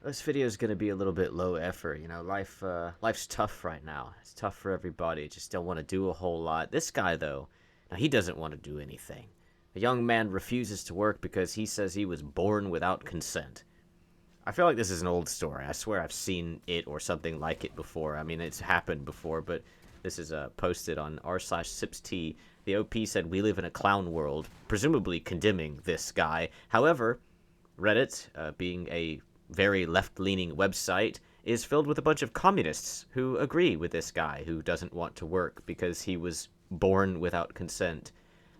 This video is gonna be a little bit low effort. Life's tough right now. It's tough for everybody. Just don't want to do a whole lot. This guy, though, now he doesn't want to do anything. A young man refuses to work because he says he was born without consent. I feel like this is an old story. I swear I've seen it or something like it before. I mean, it's happened before, but this is posted on r/sips_t. The OP said, "We live in a clown world," presumably condemning this guy. However, Reddit, being a very left-leaning website, is filled with a bunch of communists who agree with this guy who doesn't want to work because he was born without consent.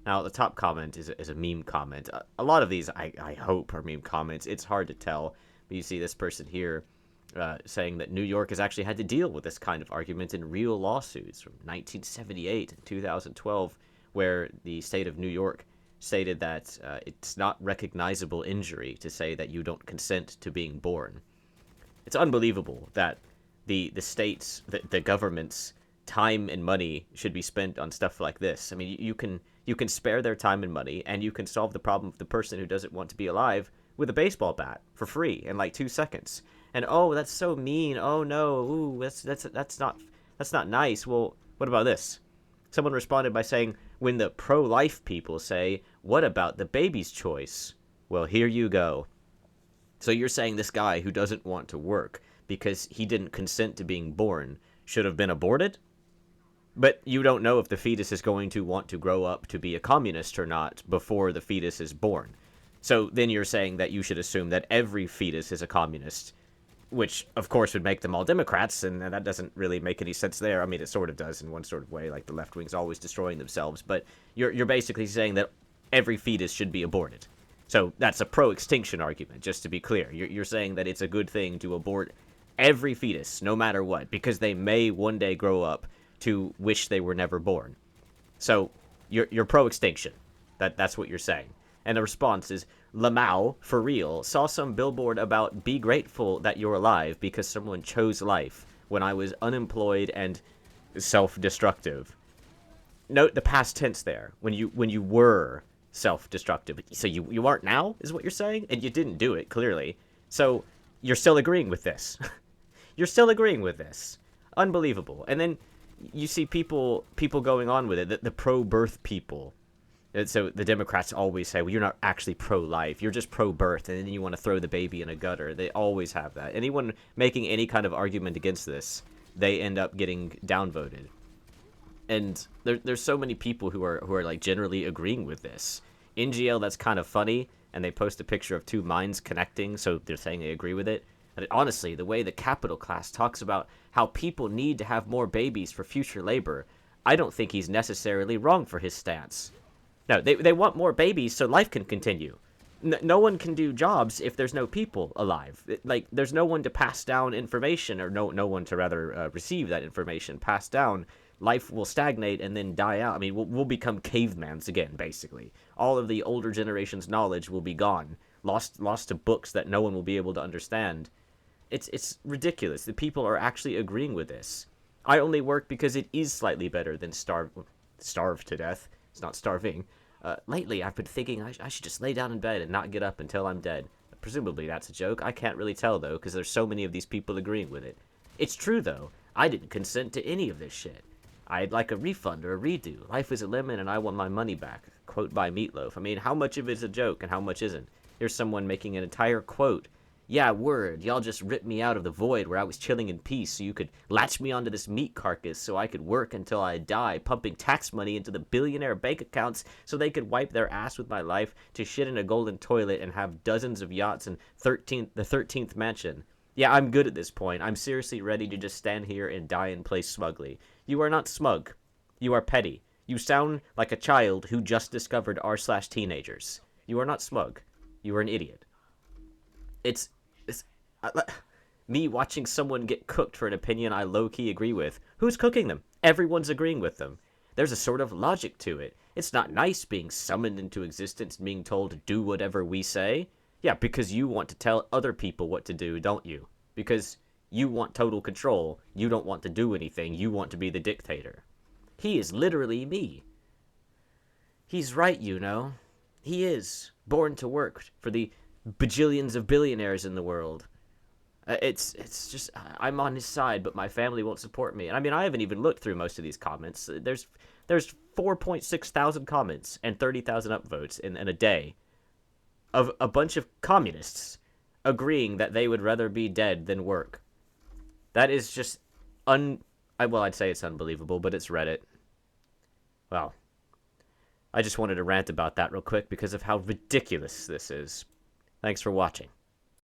Now, the top comment is a meme comment. A lot of these, I hope, are meme comments. It's hard to tell. But you see this person here saying that New York has actually had to deal with this kind of argument in real lawsuits from 1978 and 2012, where the state of New York stated that it's not recognizable injury to say that you don't consent to being born. It's unbelievable that the states, the government's time and money should be spent on stuff like this. I mean, you can spare their time and money, and you can solve the problem of the person who doesn't want to be alive with a baseball bat for free in like 2 seconds. And oh, that's so mean. Oh no, ooh, that's not nice. Well, what about this? Someone responded by saying, when the pro-life people say, "What about the baby's choice?" Well, here you go. So you're saying this guy who doesn't want to work because he didn't consent to being born should have been aborted? But you don't know if the fetus is going to want to grow up to be a communist or not before the fetus is born. So then you're saying that you should assume that every fetus is a communist, which of course would make them all Democrats, and that doesn't really make any sense there. I mean, it sort of does in one sort of way, like the left wing's always destroying themselves, but you're basically saying that every fetus should be aborted. So that's a pro-extinction argument, just to be clear. You're saying that it's a good thing to abort every fetus, no matter what, because they may one day grow up to wish they were never born. So you're pro-extinction. That's what you're saying. And the response is, Lamau, for real, saw some billboard about be grateful that you're alive because someone chose life when I was unemployed and self-destructive. Note the past tense there, when you were self-destructive. So you aren't now, is what you're saying? And you didn't do it, clearly. So you're still agreeing with this. You're still agreeing with this. Unbelievable. And then you see people going on with it, the pro-birth people. And so the Democrats always say, well, you're not actually pro-life. You're just pro-birth, and then you want to throw the baby in a gutter. They always have that. Anyone making any kind of argument against this, they end up getting downvoted. And there's so many people who are like generally agreeing with this. In GL, that's kind of funny, and they post a picture of two minds connecting, so they're saying they agree with it. And honestly, the way the capital class talks about how people need to have more babies for future labor, I don't think he's necessarily wrong for his stance. No, they want more babies so life can continue. No one can do jobs if there's no people alive. Like, there's no one to pass down information, or no one to rather receive that information passed down. Life will stagnate and then die out. I mean, we'll become cavemans again, basically. All of the older generation's knowledge will be gone, lost to books that no one will be able to understand. It's ridiculous. The people are actually agreeing with this. I only work because it is slightly better than starve to death. It's not starving. Lately, I've been thinking I should just lay down in bed and not get up until I'm dead. Presumably that's a joke. I can't really tell, though, because there's so many of these people agreeing with it. It's true, though. I didn't consent to any of this shit. I'd like a refund or a redo. Life is a lemon and I want my money back. Quote by Meatloaf. I mean, how much of it is a joke and how much isn't? Here's someone making an entire quote. Yeah, word, y'all just ripped me out of the void where I was chilling in peace so you could latch me onto this meat carcass so I could work until I die, pumping tax money into the billionaire bank accounts so they could wipe their ass with my life to shit in a golden toilet and have dozens of yachts and the 13th mansion. Yeah, I'm good at this point. I'm seriously ready to just stand here and die and play smugly. You are not smug. You are petty. You sound like a child who just discovered r/teenagers. You are not smug. You are an idiot. It's me watching someone get cooked for an opinion I low-key agree with. Who's cooking them? Everyone's agreeing with them. There's a sort of logic to it. It's not nice being summoned into existence and being told to do whatever we say. Yeah, because you want to tell other people what to do, don't you? Because you want total control. You don't want to do anything. You want to be the dictator. He is literally me. He's right, you know. He is born to work for the bajillions of billionaires in the world. It's just I'm on his side, but my family won't support me. And I mean, I haven't even looked through most of these comments. There's 4.6 thousand comments and 30,000 upvotes in a day of a bunch of communists agreeing that they would rather be dead than work. That is just well, I'd say it's unbelievable, but it's Reddit. Well, I just wanted to rant about that real quick because of how ridiculous this is. Thanks for watching.